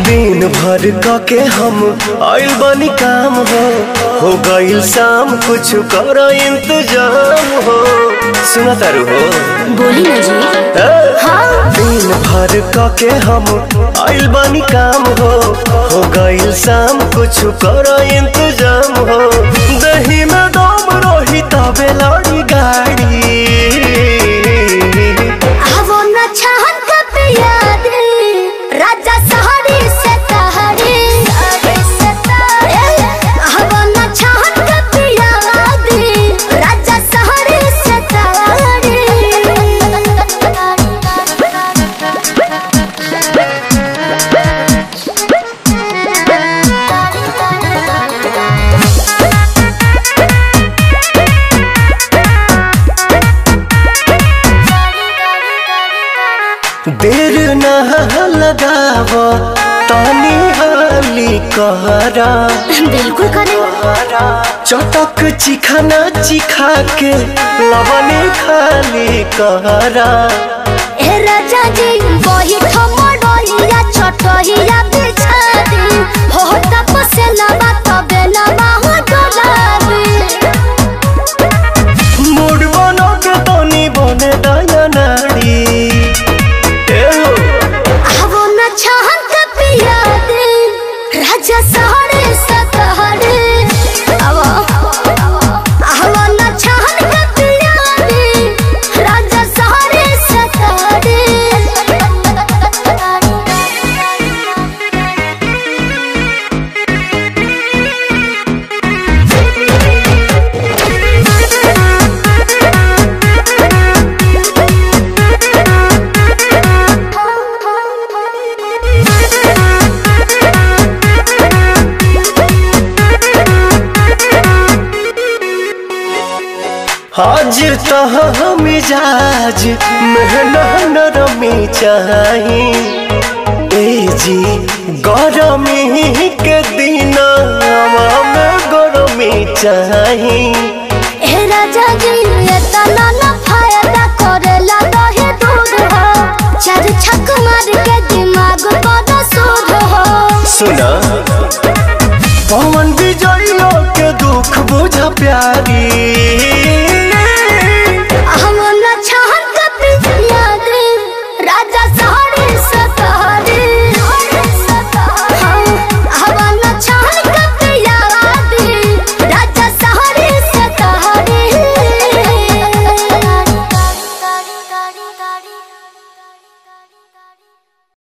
दिन भर के हम आइल बनी काम हो गईल शाम कुछ कर इंतजाम हो। सुना तारू हो बोली ना जी। हाँ। दिन भर के हम आइल बनी काम हो गईल शाम कुछ कर इंतजाम हो। दही में दम रही तबे लड़ी गाड़ी राजा सहरी से तहरी हवना छहन के पिया दी राजा सहरी से तहरी। देर न लगाव तानी हाली कहरा बिल्कुल करे चटक चिखाना चिखा के लवने खाली कहरा। ए राजा जी वही ठमड़िया छटहिया बिछा दी हो तपसे लबा तबे लबा हो डोलाबी मूड बनो के तनी बने दया नाड़ी राजा सहरे सतहरे हवना छहन के पिया दी राजा सहरे सतहरे। आज तह मिजाज मेहना नरमी चाही ए जी गरमी के दिन में गरमी चाही। ए राजा जी इतना न फायदा करेला दहे दूध हो चार छक मार के दिमाग बड़ा सूद हो। सुना पवन विजय के दुख बुझा प्यार